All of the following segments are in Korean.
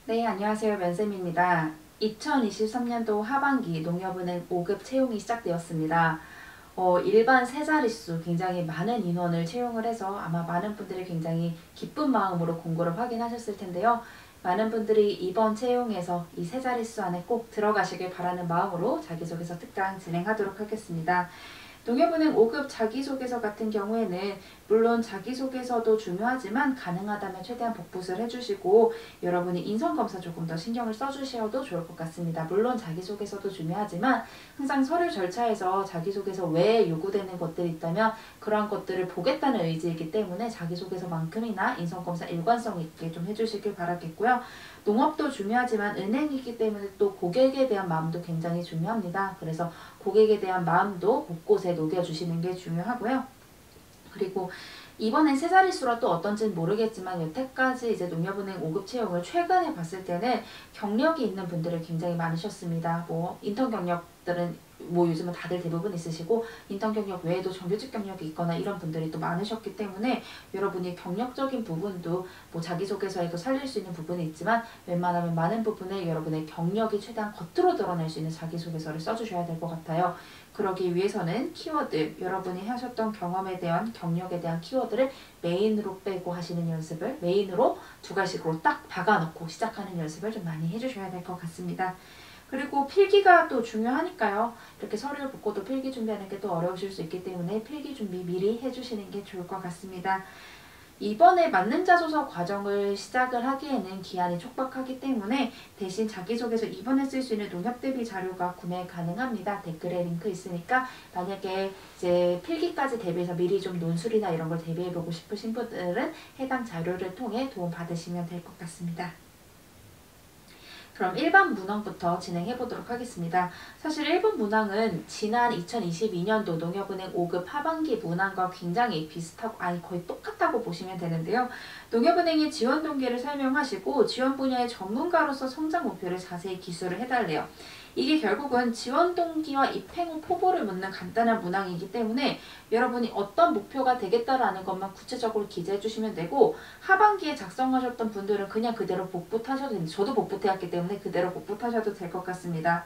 네, 안녕하세요. 면쌤입니다. 2023년도 하반기 농협은행 5급 채용이 시작되었습니다. 일반 세 자릿수 굉장히 많은 인원을 채용을 해서 아마 많은 분들이 굉장히 기쁜 마음으로 공고를 확인하셨을 텐데요. 많은 분들이 이번 채용에서 이 세 자릿수 안에 꼭 들어가시길 바라는 마음으로 자기소개서 특강 진행하도록 하겠습니다. 농협은행 5급 자기소개서 같은 경우에는 물론 자기소개서도 중요하지만 가능하다면 최대한 복붙을 해주시고 여러분이 인성검사 조금 더 신경을 써주셔도 좋을 것 같습니다. 물론 자기소개서도 중요하지만 항상 서류 절차에서 자기소개서 외에 요구되는 것들이 있다면 그러한 것들을 보겠다는 의지이기 때문에 자기소개서만큼이나 인성검사 일관성 있게 좀 해주시길 바라겠고요. 농업도 중요하지만 은행이기 때문에 또 고객에 대한 마음도 굉장히 중요합니다. 그래서 고객에 대한 마음도 곳곳에 녹여주시는 게 중요하고요. 그리고 이번엔 세 자릿수라 또 어떤지는 모르겠지만 여태까지 이제 농협은행 5급 채용을 최근에 봤을 때는 경력이 있는 분들이 굉장히 많으셨습니다. 뭐 인턴 경력들은 뭐 요즘은 다들 대부분 있으시고 인턴 경력 외에도 정규직 경력이 있거나 이런 분들이 또 많으셨기 때문에 여러분이 경력적인 부분도 뭐 자기소개서에도 살릴 수 있는 부분이 있지만 웬만하면 많은 부분에 여러분의 경력이 최대한 겉으로 드러낼 수 있는 자기소개서를 써주셔야 될 것 같아요. 그러기 위해서는 키워드, 여러분이 하셨던 경험에 대한 경력에 대한 키워드를 메인으로 빼고 하시는 연습을 메인으로 두 가지로 딱 박아놓고 시작하는 연습을 좀 많이 해주셔야 될 것 같습니다. 그리고 필기가 또 중요하니까요. 이렇게 서류를 붙고도 필기 준비하는 게 또 어려우실 수 있기 때문에 필기 준비 미리 해주시는 게 좋을 것 같습니다. 이번에 맞는 자소서 과정을 시작을 하기에는 기한이 촉박하기 때문에 대신 자기소개서 이번에 쓸 수 있는 농협 대비 자료가 구매 가능합니다. 댓글에 링크 있으니까 만약에 이제 필기까지 대비해서 미리 좀 논술이나 이런 걸 대비해보고 싶으신 분들은 해당 자료를 통해 도움 받으시면 될 것 같습니다. 그럼 1번 문항부터 진행해 보도록 하겠습니다. 사실 1번 문항은 지난 2022년도 농협은행 5급 하반기 문항과 굉장히 비슷하고 아니 거의 똑같다고 보시면 되는데요. 농협은행의 지원 동기를 설명하시고 지원 분야의 전문가로서 성장 목표를 자세히 기술을 해달래요. 이게 결국은 지원 동기와 입행 후 포부를 묻는 간단한 문항이기 때문에 여러분이 어떤 목표가 되겠다라는 것만 구체적으로 기재해 주시면 되고 하반기에 작성하셨던 분들은 그냥 그대로 복붙하셔도 됩니다. 저도 복붙해왔기 때문에 그대로 복붙하셔도 될 것 같습니다.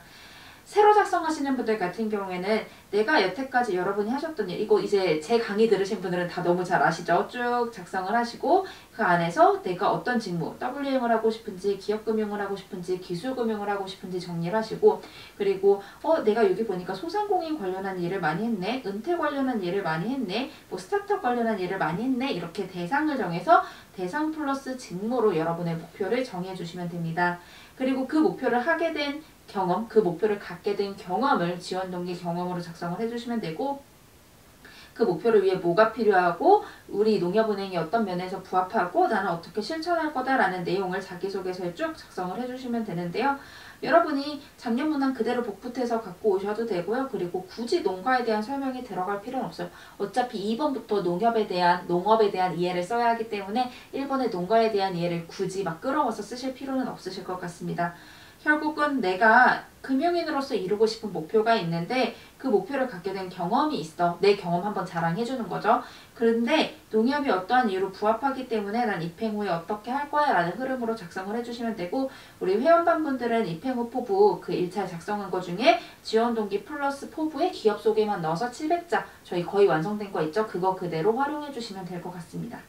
새로 작성하시는 분들 같은 경우에는 내가 여태까지 여러분이 하셨던 일, 이거 이제 제 강의 들으신 분들은 다 너무 잘 아시죠? 쭉 작성을 하시고 그 안에서 내가 어떤 직무, WM을 하고 싶은지, 기업금융을 하고 싶은지, 기술금융을 하고 싶은지 정리를 하시고 그리고 내가 여기 보니까 소상공인 관련한 일을 많이 했네, 은퇴 관련한 일을 많이 했네, 뭐 스타트업 관련한 일을 많이 했네 이렇게 대상을 정해서 대상 플러스 직무로 여러분의 목표를 정해주시면 됩니다. 그리고 그 목표를 하게 된 경험, 그 목표를 갖게 된 경험을 지원 동기 경험으로 작성을 해주시면 되고 그 목표를 위해 뭐가 필요하고 우리 농협은행이 어떤 면에서 부합하고 나는 어떻게 실천할 거다라는 내용을 자기소개서에 쭉 작성을 해주시면 되는데요. 여러분이 작년 문항 그대로 복붙해서 갖고 오셔도 되고요. 그리고 굳이 농가에 대한 설명이 들어갈 필요는 없어요. 어차피 2번부터 농업에 대한 이해를 써야 하기 때문에 1번의 농가에 대한 이해를 굳이 막 끌어와서 쓰실 필요는 없으실 것 같습니다. 결국은 내가 금융인으로서 이루고 싶은 목표가 있는데 그 목표를 갖게 된 경험이 있어. 내 경험 한번 자랑해주는 거죠. 그런데 농협이 어떠한 이유로 부합하기 때문에 난 입행 후에 어떻게 할 거야 라는 흐름으로 작성을 해주시면 되고 우리 회원반분들은 입행 후 포부 그 1차에 작성한 거 중에 지원 동기 플러스 포부에 기업 소개만 넣어서 700자 저희 거의 완성된 거 있죠? 그거 그대로 활용해 주시면 될 것 같습니다.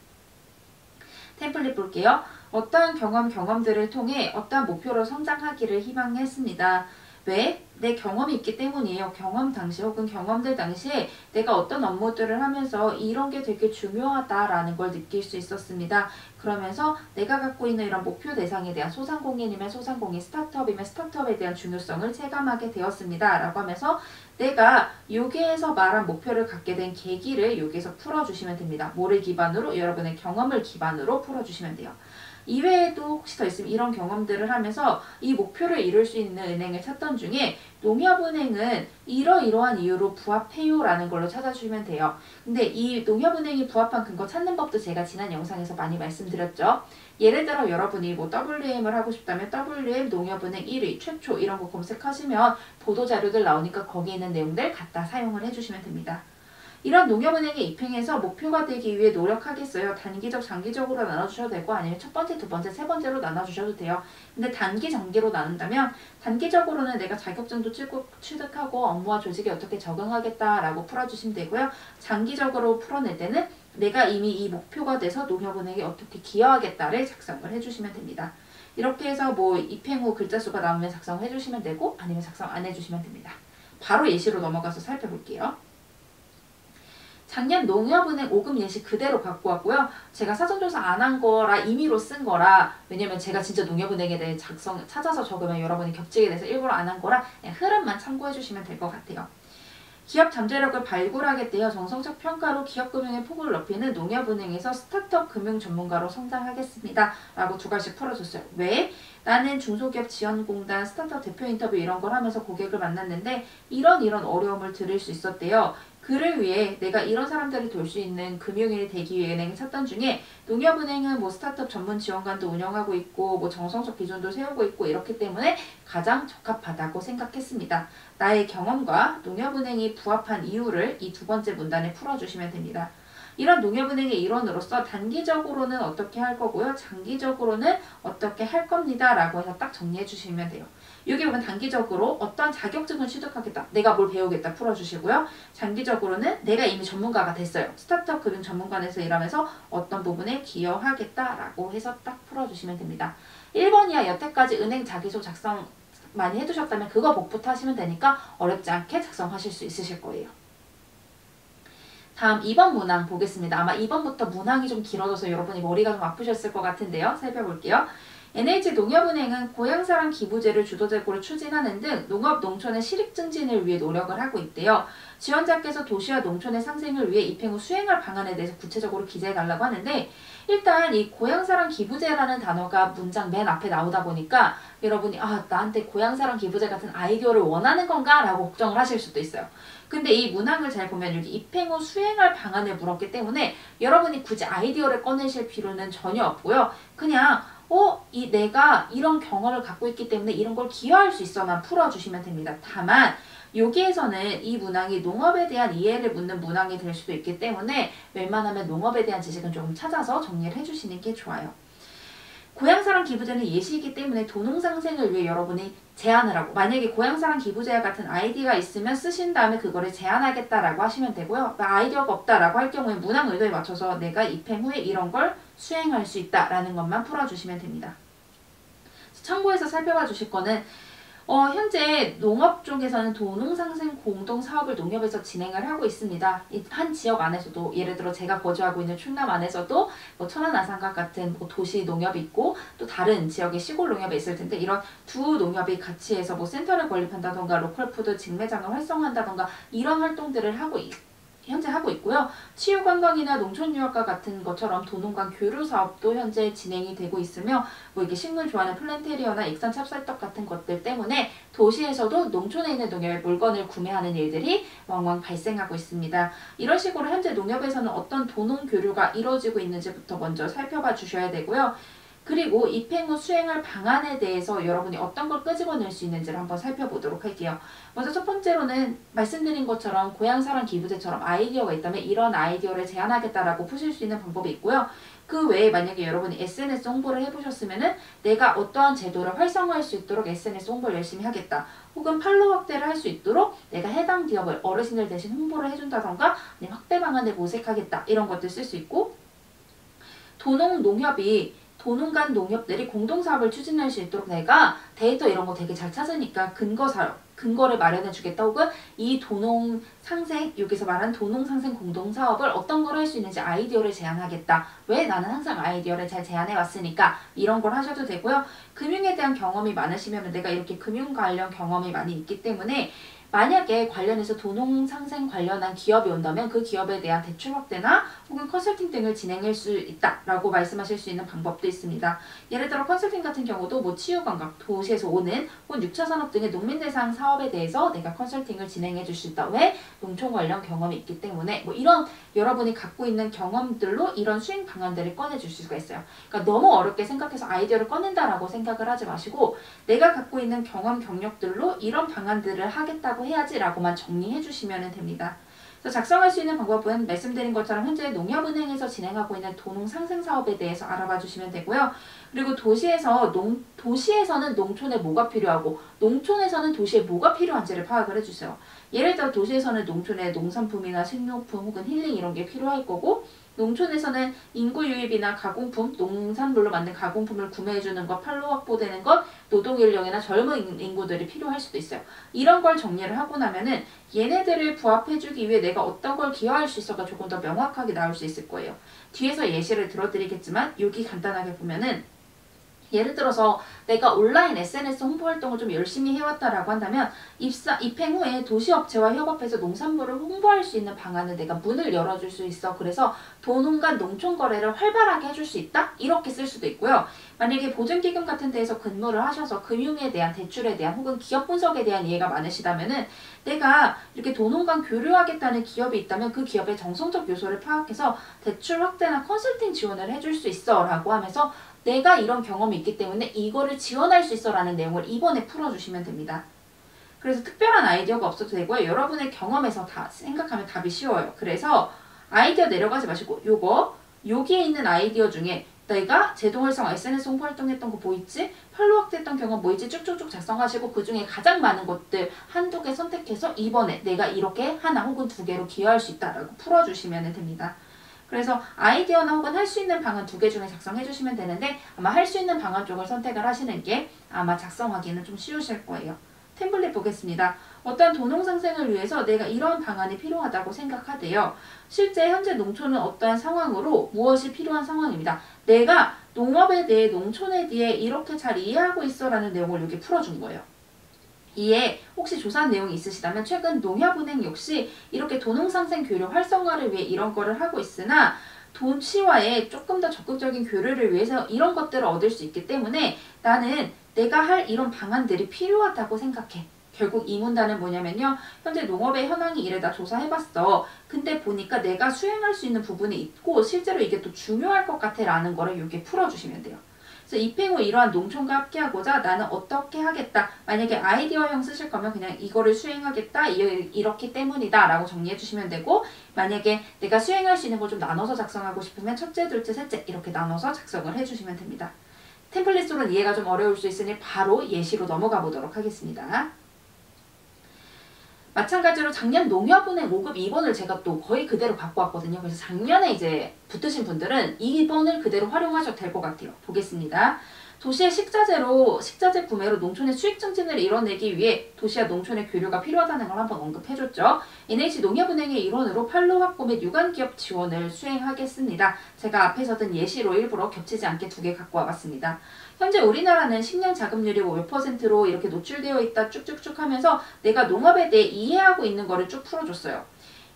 템플릿 볼게요. 어떠한 경험들을 통해 어떠한 목표로 성장하기를 희망했습니다. 왜? 내 경험이 있기 때문이에요. 경험 당시 혹은 경험들 당시에 내가 어떤 업무들을 하면서 이런 게 되게 중요하다라는 걸 느낄 수 있었습니다. 그러면서 내가 갖고 있는 이런 목표 대상에 대한 소상공인이면 소상공인, 스타트업이면 스타트업에 대한 중요성을 체감하게 되었습니다. 라고 하면서 내가 여기에서 말한 목표를 갖게 된 계기를 여기에서 풀어주시면 됩니다. 뭐를 기반으로? 여러분의 경험을 기반으로 풀어주시면 돼요. 이외에도 혹시 더 있으면 이런 경험들을 하면서 이 목표를 이룰 수 있는 은행을 찾던 중에 농협은행은 이러이러한 이유로 부합해요 라는 걸로 찾아주시면 돼요. 근데 이 농협은행이 부합한 근거 찾는 법도 제가 지난 영상에서 많이 말씀드렸죠. 예를 들어 여러분이 뭐 WM을 하고 싶다면 WM 농협은행 1위 최초 이런 거 검색하시면 보도자료들 나오니까 거기에 있는 내용들 갖다 사용을 해주시면 됩니다. 이런 농협은행에 입행해서 목표가 되기 위해 노력하겠어요. 단기적, 장기적으로 나눠주셔도 되고 아니면 첫 번째, 두 번째, 세 번째로 나눠주셔도 돼요. 근데 단기, 장기로 나눈다면 단기적으로는 내가 자격증도 취득하고 업무와 조직에 어떻게 적응하겠다라고 풀어주시면 되고요. 장기적으로 풀어낼 때는 내가 이미 이 목표가 돼서 농협은행에 어떻게 기여하겠다를 작성을 해주시면 됩니다. 이렇게 해서 뭐 입행 후 글자 수가 나오면 작성을 해주시면 되고 아니면 작성 안 해주시면 됩니다. 바로 예시로 넘어가서 살펴볼게요. 작년 농협은행 5급 예시 그대로 갖고 왔고요. 제가 사전조사 안 한 거라 임의로 쓴 거라 왜냐면 제가 진짜 농협은행에 대해 찾아서 적으면 여러분이 겹치게 돼서 일부러 안 한 거라 그냥 흐름만 참고해 주시면 될 것 같아요. 기업 잠재력을 발굴하겠대요. 정성적 평가로 기업금융의 폭을 넓히는 농협은행에서 스타트업 금융 전문가로 성장하겠습니다. 라고 두 가지 풀어줬어요. 왜? 나는 중소기업 지원공단 스타트업 대표 인터뷰 이런 걸 하면서 고객을 만났는데 이런 어려움을 들을 수 있었대요. 그를 위해 내가 이런 사람들을 돌 수 있는 금융인이 되기 위해 은행을 찾던 중에 농협은행은 뭐 스타트업 전문 지원관도 운영하고 있고 뭐 정성적 기준도 세우고 있고 이렇기 때문에 가장 적합하다고 생각했습니다. 나의 경험과 농협은행이 부합한 이유를 이 두 번째 문단에 풀어주시면 됩니다. 이런 농협은행의 일원으로서 단기적으로는 어떻게 할 거고요. 장기적으로는 어떻게 할 겁니다. 라고 해서 딱 정리해 주시면 돼요. 여기 보면 단기적으로 어떤 자격증을 취득하겠다. 내가 뭘 배우겠다 풀어주시고요. 장기적으로는 내가 이미 전문가가 됐어요. 스타트업 금융 전문관에서 일하면서 어떤 부분에 기여하겠다라고 해서 딱 풀어주시면 됩니다. 1번이야 여태까지 은행 자기소 작성 많이 해두셨다면 그거 복부터 하시면 되니까 어렵지 않게 작성하실 수 있으실 거예요. 다음 2번 문항 보겠습니다. 아마 2번부터 문항이 좀 길어져서 여러분이 머리가 좀 아프셨을 것 같은데요. 살펴볼게요. NH농협은행은 고향사랑 기부제를 주도적으로 추진하는 등 농업, 농촌의 실익 증진을 위해 노력을 하고 있대요. 지원자께서 도시와 농촌의 상생을 위해 입행 후 수행할 방안에 대해서 구체적으로 기재해달라고 하는데 일단 이 고향사랑 기부제라는 단어가 문장 맨 앞에 나오다 보니까 여러분이 나한테 고향사랑 기부제 같은 아이디어를 원하는 건가? 라고 걱정을 하실 수도 있어요. 근데 이 문항을 잘 보면 여기 입행 후 수행할 방안을 물었기 때문에 여러분이 굳이 아이디어를 꺼내실 필요는 전혀 없고요. 그냥 내가 이런 경험을 갖고 있기 때문에 이런 걸 기여할 수 있어만 풀어주시면 됩니다. 다만 여기에서는 이 문항이 농업에 대한 이해를 묻는 문항이 될 수도 있기 때문에 웬만하면 농업에 대한 지식은 조금 찾아서 정리를 해주시는 게 좋아요. 고향사랑 기부제는 예시이기 때문에 도농상생을 위해 여러분이 제안을 하고 만약에 고향사랑 기부제와 같은 아이디어가 있으면 쓰신 다음에 그거를 제안하겠다라고 하시면 되고요. 아이디어가 없다라고 할 경우에 문항 의도에 맞춰서 내가 입행 후에 이런 걸 수행할 수 있다라는 것만 풀어주시면 됩니다. 참고해서 살펴봐 주실 거는 현재 농업 쪽에서는 도농상생 공동사업을 농협에서 진행을 하고 있습니다. 한 지역 안에서도 예를 들어 제가 거주하고 있는 충남 안에서도 뭐 천안 아산각 같은 뭐 도시 농협이 있고 또 다른 지역의 시골 농협이 있을 텐데 이런 두 농협이 같이 해서 뭐 센터를 건립한다던가 로컬푸드 직매장을 활성화한다던가 이런 활동들을 현재 하고 있고요. 치유관광이나 농촌유학과 같은 것처럼 도농관 교류 사업도 현재 진행이 되고 있으며 뭐 이게 식물 좋아하는 플랜테리어나 익산 찹쌀떡 같은 것들 때문에 도시에서도 농촌에 있는 농협의 물건을 구매하는 일들이 왕왕 발생하고 있습니다. 이런 식으로 현재 농협에서는 어떤 도농 교류가 이루어지고 있는지부터 먼저 살펴봐 주셔야 되고요. 그리고 입행 후 수행할 방안에 대해서 여러분이 어떤 걸 끄집어낼 수 있는지를 한번 살펴보도록 할게요. 먼저 첫 번째로는 말씀드린 것처럼 고향사랑 기부제처럼 아이디어가 있다면 이런 아이디어를 제안하겠다라고 푸실 수 있는 방법이 있고요. 그 외에 만약에 여러분이 SNS 홍보를 해보셨으면은 내가 어떠한 제도를 활성화할 수 있도록 SNS 홍보를 열심히 하겠다. 혹은 팔로우 확대를 할 수 있도록 내가 해당 기업을 어르신들 대신 홍보를 해준다던가 아니면 확대 방안을 모색하겠다. 이런 것들 쓸 수 있고 도농 간 농협들이 공동사업을 추진할 수 있도록 내가 데이터 이런 거 되게 잘 찾으니까 근거를 마련해 주겠다. 혹은 이 도농상생, 여기서 말하는 도농상생 공동사업을 어떤 걸 할 수 있는지 아이디어를 제안하겠다. 왜? 나는 항상 아이디어를 잘 제안해 왔으니까 이런 걸 하셔도 되고요. 금융에 대한 경험이 많으시면 내가 이렇게 금융 관련 경험이 많이 있기 때문에 만약에 관련해서 도농상생 관련한 기업이 온다면 그 기업에 대한 대출 확대나 혹은 컨설팅 등을 진행할 수 있다라고 말씀하실 수 있는 방법도 있습니다. 예를 들어 컨설팅 같은 경우도 뭐 치유관광, 도시에서 오는 혹은 6차 산업 등의 농민 대상 사업에 대해서 내가 컨설팅을 진행해 줄 수 있다. 왜? 농촌 관련 경험이 있기 때문에 뭐 이런 여러분이 갖고 있는 경험들로 이런 수행 방안들을 꺼내줄 수가 있어요. 그러니까 너무 어렵게 생각해서 아이디어를 꺼낸다라고 생각을 하지 마시고 내가 갖고 있는 경험, 경력들로 이런 방안들을 하겠다고 해야지 라고만 정리해 주시면 됩니다. 그래서 작성할 수 있는 방법은 말씀드린 것처럼 현재 농협은행에서 진행하고 있는 도농 상생 사업에 대해서 알아봐 주시면 되고요. 그리고 도시에서는 농촌에 뭐가 필요하고 농촌에서는 도시에 뭐가 필요한지를 파악을 해주세요. 예를 들어 도시에서는 농촌에 농산품이나 식료품 혹은 힐링 이런 게 필요할 거고 농촌에서는 인구 유입이나 가공품, 농산물로 만든 가공품을 구매해주는 것, 판로 확보되는 것, 노동인력이나 젊은 인구들이 필요할 수도 있어요. 이런 걸 정리를 하고 나면은 얘네들을 부합해주기 위해 내가 어떤 걸 기여할 수 있어가 조금 더 명확하게 나올 수 있을 거예요. 뒤에서 예시를 들어드리겠지만 여기 간단하게 보면은 예를 들어서 내가 온라인 SNS 홍보 활동을 좀 열심히 해왔다라고 한다면 입행 후에 도시업체와 협업해서 농산물을 홍보할 수 있는 방안을 내가 문을 열어줄 수 있어. 그래서 도농 간 농촌 거래를 활발하게 해줄 수 있다? 이렇게 쓸 수도 있고요. 만약에 보증기금 같은 데에서 근무를 하셔서 금융에 대한 대출에 대한 혹은 기업 분석에 대한 이해가 많으시다면은 내가 이렇게 도농 간 교류하겠다는 기업이 있다면 그 기업의 정성적 요소를 파악해서 대출 확대나 컨설팅 지원을 해줄 수 있어 라고 하면서 내가 이런 경험이 있기 때문에 이거를 지원할 수 있어 라는 내용을 이번에 풀어주시면 됩니다. 그래서 특별한 아이디어가 없어도 되고요. 여러분의 경험에서 다 생각하면 답이 쉬워요. 그래서 아이디어 내려가지 마시고 여기에 있는 아이디어 중에 내가 제동활성화 SNS 홍보 활동했던 거 뭐 있지? 팔로 확대했던 경험 뭐 있지? 쭉쭉쭉 작성하시고 그 중에 가장 많은 것들 한두 개 선택해서 이번에 내가 이렇게 하나 혹은 두 개로 기여할 수 있다라고 풀어주시면 됩니다. 그래서 아이디어나 혹은 할 수 있는 방안 두 개 중에 작성해 주시면 되는데 아마 할 수 있는 방안 쪽을 선택을 하시는 게 아마 작성하기는 좀 쉬우실 거예요. 템플릿 보겠습니다. 어떤 도농 상생을 위해서 내가 이런 방안이 필요하다고 생각하대요. 실제 현재 농촌은 어떠한 상황으로 무엇이 필요한 상황입니다. 내가 농업에 대해 농촌에 대해 이렇게 잘 이해하고 있어 라는 내용을 여기 풀어준 거예요. 이에 혹시 조사한 내용이 있으시다면 최근 농협은행 역시 이렇게 도농상생 교류 활성화를 위해 이런 거를 하고 있으나 도시와의 조금 더 적극적인 교류를 위해서 이런 것들을 얻을 수 있기 때문에 나는 내가 할 이런 방안들이 필요하다고 생각해. 결국 이 문단은 뭐냐면요. 현재 농업의 현황이 이래다 조사해봤어. 근데 보니까 내가 수행할 수 있는 부분이 있고 실제로 이게 또 중요할 것 같아 라는 거를 이렇게 풀어주시면 돼요. 그래서 입행 후 이러한 농촌과 함께하고자 나는 어떻게 하겠다. 만약에 아이디어형 쓰실 거면 그냥 이거를 수행하겠다. 이렇기 때문이다 라고 정리해 주시면 되고 만약에 내가 수행할 수 있는 걸 좀 나눠서 작성하고 싶으면 첫째, 둘째, 셋째 이렇게 나눠서 작성을 해주시면 됩니다. 템플릿으로는 이해가 좀 어려울 수 있으니 바로 예시로 넘어가 보도록 하겠습니다. 마찬가지로 작년 농협은행 5급 2번을 제가 또 거의 그대로 갖고 왔거든요. 그래서 작년에 이제 붙으신 분들은 2번을 그대로 활용하셔도 될 것 같아요. 보겠습니다. 도시의 식자재 구매로 농촌의 수익 증진을 이뤄내기 위해 도시와 농촌의 교류가 필요하다는 걸 한번 언급해줬죠. NH농협은행의 일원으로 판로 확보 및 유관기업 지원을 수행하겠습니다. 제가 앞에서 든 예시로 일부러 겹치지 않게 두 개 갖고 와봤습니다. 현재 우리나라는 식량 자급률이 몇 %로 이렇게 노출되어 있다 쭉쭉쭉 하면서 내가 농업에 대해 이해하고 있는 거를 쭉 풀어줬어요.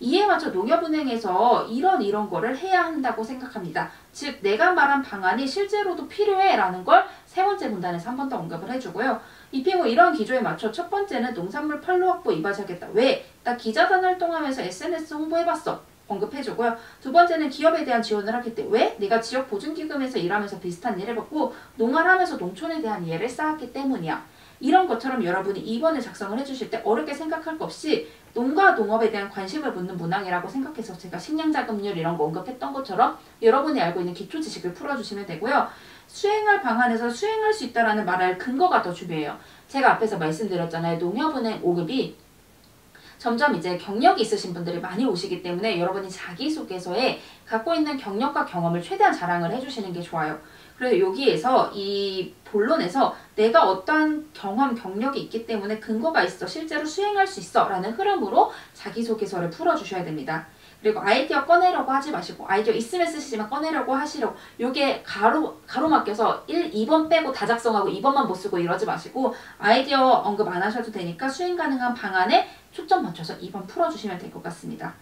이에 맞춰 농협은행에서 이런 거를 해야 한다고 생각합니다. 즉 내가 말한 방안이 실제로도 필요해 라는 걸 세 번째 문단에서 한 번 더 언급을 해주고요. 입행 후 이런 기조에 맞춰 첫 번째는 농산물 판로 확보 이바지하겠다. 왜? 나 기자단 활동하면서 SNS 홍보해봤어. 언급해주고요. 두 번째는 기업에 대한 지원을 하겠대. 왜? 내가 지역 보증기금에서 일하면서 비슷한 일을 해봤고 농활 하면서 농촌에 대한 이해를 쌓았기 때문이야. 이런 것처럼 여러분이 2번을 작성을 해주실 때 어렵게 생각할 거 없이 농가 농업에 대한 관심을 묻는 문항이라고 생각해서 제가 식량자급률 이런 거 언급했던 것처럼 여러분이 알고 있는 기초 지식을 풀어주시면 되고요. 수행할 방안에서 수행할 수 있다는 말할 근거가 더 중요해요. 제가 앞에서 말씀드렸잖아요. 농협은행 5급이 점점 이제 경력이 있으신 분들이 많이 오시기 때문에 여러분이 자기소개서에 갖고 있는 경력과 경험을 최대한 자랑을 해주시는 게 좋아요. 그래서 여기에서 이 본론에서 내가 어떠한 경력이 있기 때문에 근거가 있어 실제로 수행할 수 있어 라는 흐름으로 자기소개서를 풀어주셔야 됩니다. 그리고 아이디어 꺼내려고 하지 마시고 아이디어 있으면 쓰시지만 꺼내려고 하시려고 요게 가로막혀서 2번 빼고 다 작성하고 2번만 못 쓰고 이러지 마시고 아이디어 언급 안 하셔도 되니까 수행 가능한 방안에 초점 맞춰서 2번 풀어주시면 될 것 같습니다.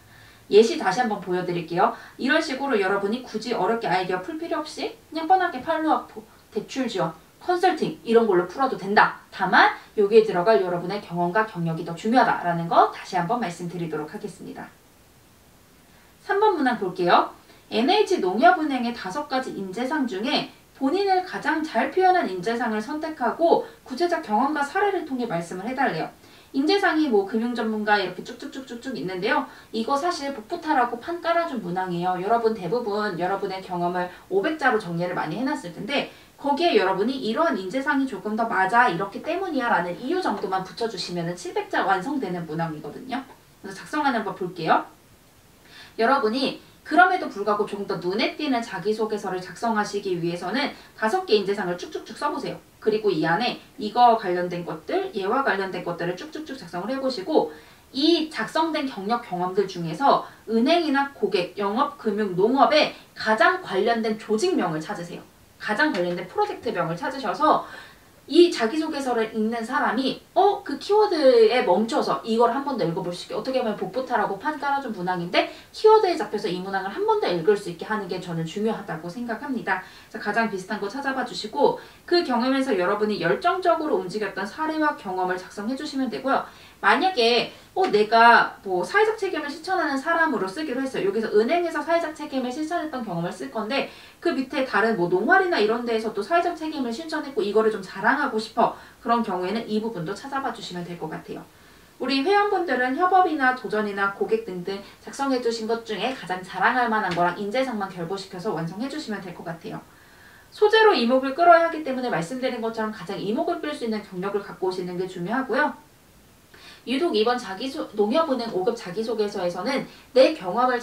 예시 다시 한번 보여드릴게요. 이런 식으로 여러분이 굳이 어렵게 아이디어 풀 필요 없이 그냥 뻔하게 판로 확보, 대출 지원, 컨설팅 이런 걸로 풀어도 된다. 다만 여기에 들어갈 여러분의 경험과 경력이 더 중요하다라는 거 다시 한번 말씀드리도록 하겠습니다. 3번 문항 볼게요. NH농협은행의 5가지 인재상 중에 본인을 가장 잘 표현한 인재상을 선택하고 구체적 경험과 사례를 통해 말씀을 해달래요. 인재상이 뭐 금융 전문가 이렇게 쭉쭉쭉쭉쭉 있는데요. 이거 사실 복붙하라고 판 깔아준 문항이에요. 여러분 대부분 여러분의 경험을 500자로 정리를 많이 해놨을 텐데 거기에 여러분이 이러한 인재상이 조금 더 맞아 이렇기 때문이야 라는 이유 정도만 붙여주시면 700자 완성되는 문항이거든요. 그래서 작성하는 법 볼게요. 여러분이 그럼에도 불구하고 조금 더 눈에 띄는 자기소개서를 작성하시기 위해서는 5개 인재상을 쭉쭉쭉 써보세요. 그리고 이 안에 이거 관련된 것들, 얘와 관련된 것들을 쭉쭉쭉 작성을 해보시고 이 작성된 경력 경험들 중에서 은행이나 고객, 영업, 금융, 농업에 가장 관련된 조직명을 찾으세요. 가장 관련된 프로젝트명을 찾으셔서 이 자기소개서를 읽는 사람이 그 키워드에 멈춰서 이걸 한 번 더 읽어볼 수 있게 어떻게 보면 복붙하라고 판 깔아준 문항인데 키워드에 잡혀서 이 문항을 한 번 더 읽을 수 있게 하는 게 저는 중요하다고 생각합니다. 그래서 가장 비슷한 거 찾아봐 주시고 그 경험에서 여러분이 열정적으로 움직였던 사례와 경험을 작성해 주시면 되고요. 만약에 내가 뭐 사회적 책임을 실천하는 사람으로 쓰기로 했어요. 여기서 은행에서 사회적 책임을 실천했던 경험을 쓸 건데 그 밑에 다른 뭐 농활이나 이런 데에서도 사회적 책임을 실천했고 이거를 좀 자랑하고 싶어. 그런 경우에는 이 부분도 찾아봐 주시면 될 것 같아요. 우리 회원분들은 협업이나 도전이나 고객 등등 작성해 주신 것 중에 가장 자랑할 만한 거랑 인재상만 결부시켜서 완성해 주시면 될 것 같아요. 소재로 이목을 끌어야 하기 때문에 말씀드린 것처럼 가장 이목을 끌 수 있는 경력을 갖고 오시는 게 중요하고요. 유독 이번 농협은행 5급 자기소개서에서는 내 경험을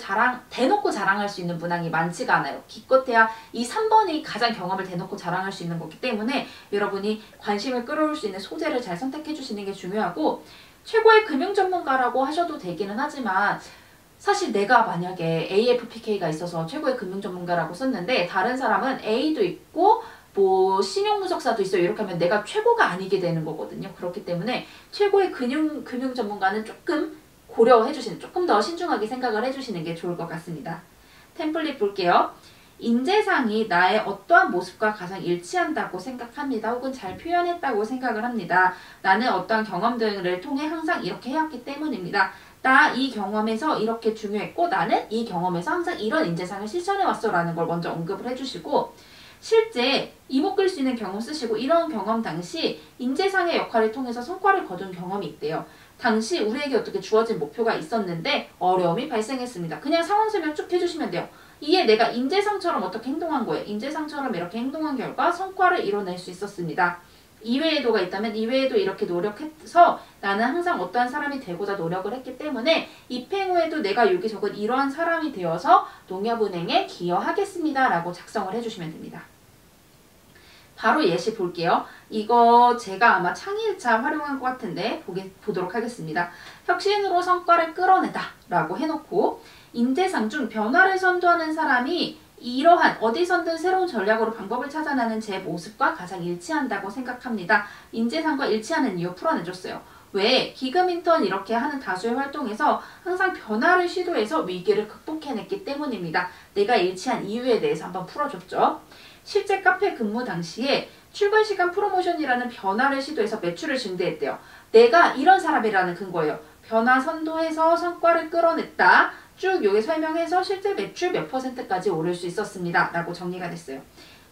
대놓고 자랑할 수 있는 문항이 많지가 않아요. 기껏해야 이 3번이 가장 경험을 대놓고 자랑할 수 있는 거기 때문에 여러분이 관심을 끌어올 수 있는 소재를 잘 선택해 주시는 게 중요하고 최고의 금융 전문가라고 하셔도 되기는 하지만 사실 내가 만약에 AFPK가 있어서 최고의 금융 전문가라고 썼는데 다른 사람은 A도 있고 뭐 신용분석사도 있어요. 이렇게 하면 내가 최고가 아니게 되는 거거든요. 그렇기 때문에 최고의 금융 전문가는 조금 고려해 주시는, 조금 더 신중하게 생각을 해주시는 게 좋을 것 같습니다. 템플릿 볼게요. 인재상이 나의 어떠한 모습과 가장 일치한다고 생각합니다. 혹은 잘 표현했다고 생각을 합니다. 나는 어떠한 경험들을 통해 항상 이렇게 해왔기 때문입니다. 나 이 경험에서 이렇게 중요했고 나는 이 경험에서 항상 이런 인재상을 실천해왔어 라는 걸 먼저 언급을 해주시고 실제 이목 끌 수 있는 경험 쓰시고 이런 경험 당시 인재상의 역할을 통해서 성과를 거둔 경험이 있대요. 당시 우리에게 어떻게 주어진 목표가 있었는데 어려움이 발생했습니다. 그냥 상황 설명 쭉 해주시면 돼요. 이에 내가 인재상처럼 어떻게 행동한 거예요. 인재상처럼 이렇게 행동한 결과 성과를 이뤄낼 수 있었습니다. 이외에도가 있다면 이외에도 이렇게 노력해서 나는 항상 어떠한 사람이 되고자 노력을 했기 때문에 입행 후에도 내가 여기 적은 이러한 사람이 되어서 농협은행에 기여하겠습니다 라고 작성을 해주시면 됩니다. 바로 예시 볼게요. 이거 제가 아마 창의 1차 활용한 것 같은데 보도록 하겠습니다. 혁신으로 성과를 끌어내다 라고 해놓고 인재상 중 변화를 선도하는 사람이 이러한 어디선든 새로운 전략으로 방법을 찾아내는 제 모습과 가장 일치한다고 생각합니다. 인재상과 일치하는 이유 풀어내줬어요. 왜? 기금 인턴 이렇게 하는 다수의 활동에서 항상 변화를 시도해서 위기를 극복해냈기 때문입니다. 내가 일치한 이유에 대해서 한번 풀어줬죠. 실제 카페 근무 당시에 출근 시간 프로모션이라는 변화를 시도해서 매출을 증대했대요. 내가 이런 사람이라는 근거예요. 변화 선도해서 성과를 끌어냈다. 쭉 여기 설명해서 실제 매출 몇 %까지 오를 수 있었습니다. 라고 정리가 됐어요.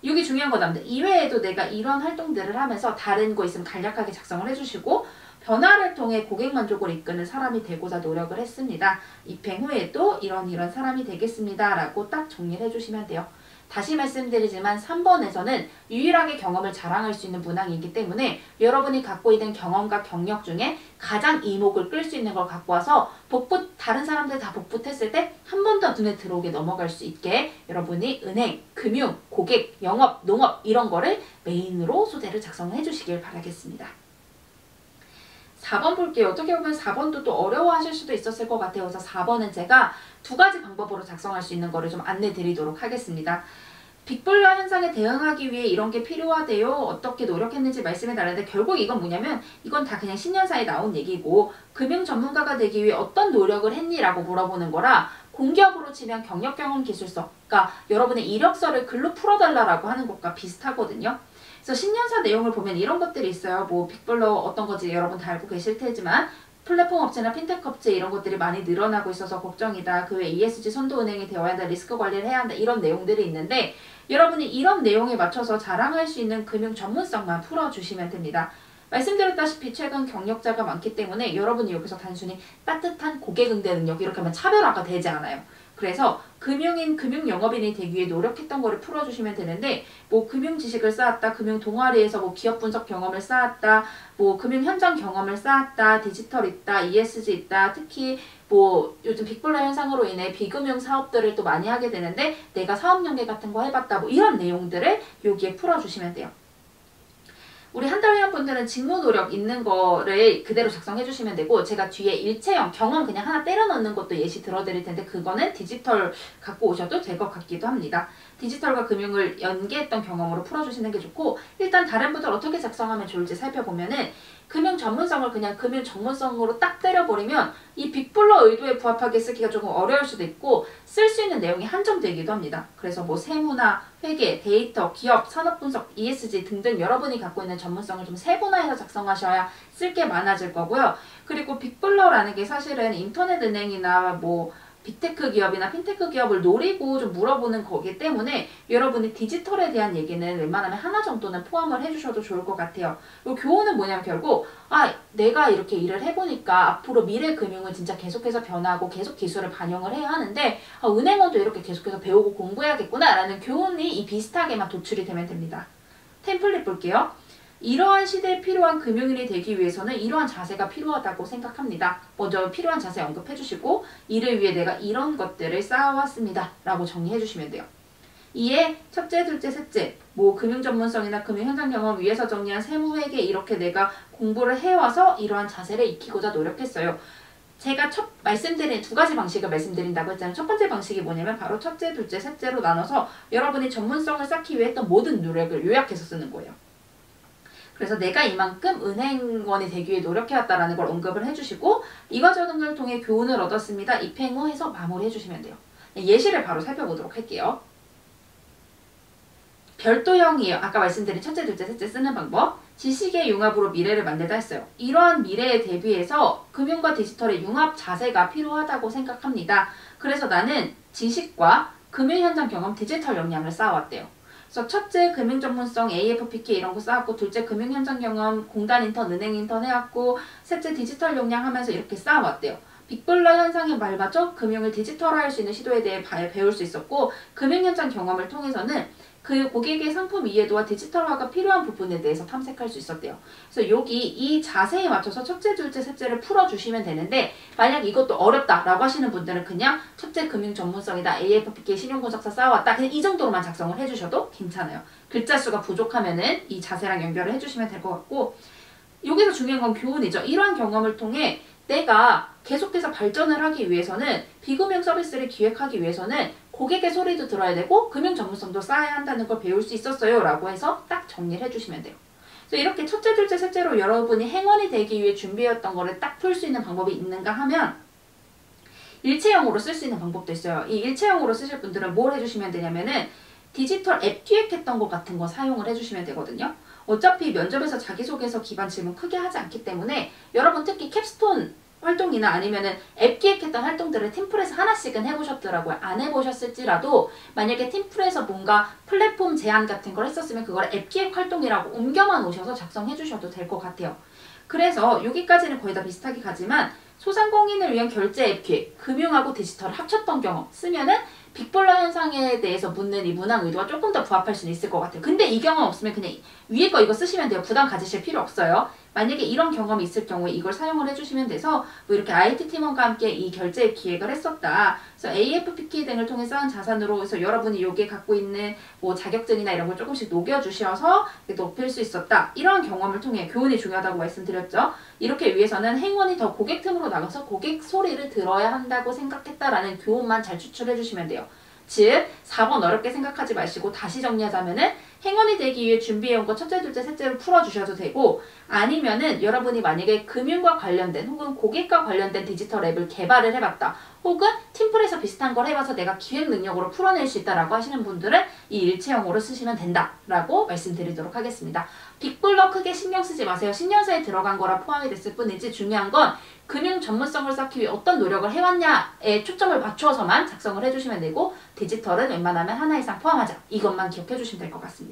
여기 중요한 거답니다. 이외에도 내가 이런 활동들을 하면서 다른 거 있으면 간략하게 작성을 해주시고 변화를 통해 고객 만족을 이끄는 사람이 되고자 노력을 했습니다. 입행 후에도 이런 사람이 되겠습니다. 라고 딱 정리를 해주시면 돼요. 다시 말씀드리지만 3번에서는 유일하게 경험을 자랑할 수 있는 문항이기 때문에 여러분이 갖고 있는 경험과 경력 중에 가장 이목을 끌 수 있는 걸 갖고 와서 다른 사람들 다 복붙했을 때 한 번 더 눈에 들어오게 넘어갈 수 있게 여러분이 은행, 금융, 고객, 영업, 농업 이런 거를 메인으로 소재를 작성해 주시길 바라겠습니다. 4번 볼게요. 어떻게 보면 4번도 또 어려워하실 수도 있었을 것 같아요. 그래서 4번은 제가 2가지 방법으로 작성할 수 있는 거를 좀 안내 드리도록 하겠습니다. 빅블러 현상에 대응하기 위해 이런 게 필요하대요. 어떻게 노력했는지 말씀해 달라는데 결국 이건 뭐냐면 이건 다 그냥 신년사에 나온 얘기고 금융 전문가가 되기 위해 어떤 노력을 했니? 라고 물어보는 거라 공기업으로 치면 경력 경험 기술서 그러니까 여러분의 이력서를 글로 풀어달라고 하는 것과 비슷하거든요. 그래서 신년사 내용을 보면 이런 것들이 있어요. 뭐 빅블러 어떤 건지 여러분 다 알고 계실 테지만 플랫폼 업체나 핀테크 업체 이런 것들이 많이 늘어나고 있어서 걱정이다. 그 외에 ESG 선도은행이 되어야 한다. 리스크 관리를 해야 한다. 이런 내용들이 있는데 여러분이 이런 내용에 맞춰서 자랑할 수 있는 금융 전문성만 풀어주시면 됩니다. 말씀드렸다시피 최근 경력자가 많기 때문에 여러분이 여기서 단순히 따뜻한 고객응대 능력 이렇게 하면 차별화가 되지 않아요. 그래서 금융영업인이 되기 위해 노력했던 거를 풀어주시면 되는데, 뭐 금융 지식을 쌓았다, 금융 동아리에서 뭐 기업 분석 경험을 쌓았다, 뭐 금융 현장 경험을 쌓았다, 디지털 있다, ESG 있다, 특히 뭐 요즘 빅블러 현상으로 인해 비금융 사업들을 또 많이 하게 되는데 내가 사업 연계 같은 거 해봤다, 뭐 이런 내용들을 여기에 풀어주시면 돼요. 우리 한달회원 분들은 직무 노력 있는 거를 그대로 작성해 주시면 되고, 제가 뒤에 일체형 경험 그냥 하나 때려 넣는 것도 예시 들어드릴 텐데 그거는 디지털 갖고 오셔도 될 것 같기도 합니다. 디지털과 금융을 연계했던 경험으로 풀어주시는 게 좋고, 일단 다른 분들 어떻게 작성하면 좋을지 살펴보면은 금융 전문성을 그냥 금융 전문성으로 딱 때려버리면 이 빅블러 의도에 부합하게 쓰기가 조금 어려울 수도 있고 쓸 수 있는 내용이 한정되기도 합니다. 그래서 뭐 세무나 회계, 데이터, 기업, 산업분석, ESG 등등 여러분이 갖고 있는 전문성을 좀 세분화해서 작성하셔야 쓸 게 많아질 거고요. 그리고 빅블러라는 게 사실은 인터넷 은행이나 뭐 빅테크 기업이나 핀테크 기업을 노리고 좀 물어보는 거기 때문에 여러분이 디지털에 대한 얘기는 웬만하면 하나 정도는 포함을 해주셔도 좋을 것 같아요. 이 교훈은 뭐냐면 결국 내가 이렇게 일을 해보니까 앞으로 미래 금융은 진짜 계속해서 변하고 계속 기술을 반영을 해야 하는데 은행원도 이렇게 계속해서 배우고 공부해야겠구나 라는 교훈이 이 비슷하게만 도출이 되면 됩니다. 템플릿 볼게요. 이러한 시대에 필요한 금융인이 되기 위해서는 이러한 자세가 필요하다고 생각합니다. 먼저 필요한 자세 언급해 주시고, 이를 위해 내가 이런 것들을 쌓아왔습니다 라고 정리해 주시면 돼요. 이에 첫째, 둘째, 셋째, 뭐 금융 전문성이나 금융 현장 경험 위에서 정리한 세무회계 이렇게 내가 공부를 해와서 이러한 자세를 익히고자 노력했어요. 제가 말씀드린 두 가지 방식을 말씀드린다고 했잖아요. 첫 번째 방식이 뭐냐면 바로 첫째, 둘째, 셋째로 나눠서 여러분이 전문성을 쌓기 위해 했던 모든 노력을 요약해서 쓰는 거예요. 그래서 내가 이만큼 은행원이 되기 위해 노력해왔다라는 걸 언급을 해주시고, 이 과정을 통해 교훈을 얻었습니다. 입행 후 해서 마무리해주시면 돼요. 예시를 바로 살펴보도록 할게요. 별도형이에요. 아까 말씀드린 첫째, 둘째, 셋째 쓰는 방법. 지식의 융합으로 미래를 만들다 했어요. 이러한 미래에 대비해서 금융과 디지털의 융합 자세가 필요하다고 생각합니다. 그래서 나는 지식과 금융 현장 경험, 디지털 역량을 쌓아왔대요. 그래서 첫째 금융 전문성 AFPK 이런 거 쌓았고, 둘째 금융 현장 경험 공단 인턴, 은행 인턴 해왔고, 셋째 디지털 역량 하면서 이렇게 쌓아왔대요. 빅블러 현상에 말맞춰 금융을 디지털화할 수 있는 시도에 대해 배울 수 있었고, 금융 현장 경험을 통해서는 그 고객의 상품 이해도와 디지털화가 필요한 부분에 대해서 탐색할 수 있었대요. 그래서 여기 이 자세에 맞춰서 첫째, 둘째, 셋째를 풀어주시면 되는데, 만약 이것도 어렵다라고 하시는 분들은 그냥 첫째 금융 전문성이다, AFPK 신용분석사 쌓아왔다, 그냥 이 정도로만 작성을 해주셔도 괜찮아요. 글자 수가 부족하면은 이 자세랑 연결을 해주시면 될 것 같고, 여기서 중요한 건 교훈이죠. 이러한 경험을 통해 내가 계속해서 발전을 하기 위해서는, 비금융 서비스를 기획하기 위해서는 고객의 소리도 들어야 되고 금융 전문성도 쌓아야 한다는 걸 배울 수 있었어요 라고 해서 딱 정리를 해주시면 돼요. 그래서 이렇게 첫째, 둘째, 셋째로 여러분이 행원이 되기 위해 준비했던 거를 딱 풀 수 있는 방법이 있는가 하면 일체형으로 쓸 수 있는 방법도 있어요. 이 일체형으로 쓰실 분들은 뭘 해주시면 되냐면은 디지털 앱 기획했던 것 같은 거 사용을 해주시면 되거든요. 어차피 면접에서 자기소개서 기반 질문 크게 하지 않기 때문에 여러분 특히 캡스톤 활동이나 아니면은 앱 기획했던 활동들을 팀플에서 하나씩은 해보셨더라고요. 안 해보셨을지라도 만약에 팀플에서 뭔가 플랫폼 제안 같은 걸 했었으면 그걸 앱 기획 활동이라고 옮겨만 오셔서 작성해 주셔도 될 것 같아요. 그래서 여기까지는 거의 다 비슷하게 가지만 소상공인을 위한 결제 앱 기획, 금융하고 디지털을 합쳤던 경험 쓰면은 빅블러 현상에 대해서 묻는 이 문항 의도가 조금 더 부합할 수는 있을 것 같아요. 근데 이 경험 없으면 그냥 위에 거 이거 쓰시면 돼요. 부담 가지실 필요 없어요. 만약에 이런 경험이 있을 경우에 이걸 사용을 해주시면 돼서 뭐 이렇게 IT 팀원과 함께 이 결제 기획을 했었다. 그래서 AFPK 등을 통해 쌓은 자산으로 해서 여러분이 여기에 갖고 있는 뭐 자격증이나 이런 걸 조금씩 녹여주셔서 높일 수 있었다. 이런 경험을 통해 교훈이 중요하다고 말씀드렸죠. 이렇게 위해서는 행원이 더 고객 틈으로 나가서 고객 소리를 들어야 한다고 생각했다라는 교훈만 잘 추출해 주시면 돼요. 즉 4번 어렵게 생각하지 마시고 다시 정리하자면은 행원이 되기 위해 준비해온 거 첫째, 둘째, 셋째로 풀어주셔도 되고, 아니면은 여러분이 만약에 금융과 관련된 혹은 고객과 관련된 디지털 앱을 개발을 해봤다, 혹은 팀플에서 비슷한 걸 해봐서 내가 기획 능력으로 풀어낼 수 있다라고 하시는 분들은 이 일체형으로 쓰시면 된다라고 말씀드리도록 하겠습니다. 빅블러 크게 신경 쓰지 마세요. 신년사에 들어간 거라 포함이 됐을 뿐이지 중요한 건 금융 전문성을 쌓기 위해 어떤 노력을 해왔냐에 초점을 맞춰서만 작성을 해주시면 되고, 디지털은 웬만하면 하나 이상 포함하자. 이것만 기억해 주시면 될 것 같습니다.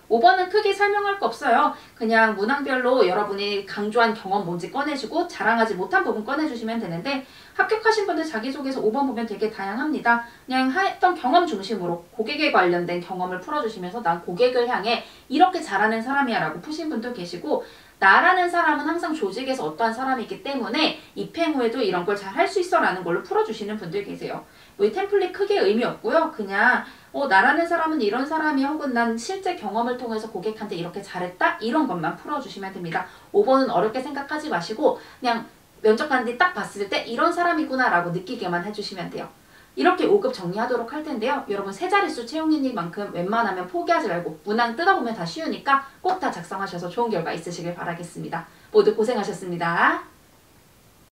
5번은 크게 설명할 거 없어요. 그냥 문항별로 여러분이 강조한 경험 뭔지 꺼내주고 자랑하지 못한 부분 꺼내주시면 되는데 합격하신 분들 자기소개서 5번 보면 되게 다양합니다. 그냥 했던 경험 중심으로 고객에 관련된 경험을 풀어주시면서 난 고객을 향해 이렇게 잘하는 사람이야 라고 푸신 분도 계시고 나라는 사람은 항상 조직에서 어떠한 사람이기 때문에 입행 후에도 이런 걸 잘 할 수 있어 라는 걸로 풀어주시는 분들 계세요. 이 템플릿 크게 의미 없고요. 그냥 나라는 사람은 이런 사람이야 혹은 난 실제 경험을 통해서 고객한테 이렇게 잘했다 이런 것만 풀어주시면 됩니다. 5번은 어렵게 생각하지 마시고 그냥 면접관 뒤 딱 봤을 때 이런 사람이구나 라고 느끼게만 해주시면 돼요. 이렇게 5급 정리하도록 할 텐데요. 여러분 세 자릿수 채용인이만큼 웬만하면 포기하지 말고 문항 뜯어보면 다 쉬우니까 꼭 다 작성하셔서 좋은 결과 있으시길 바라겠습니다. 모두 고생하셨습니다.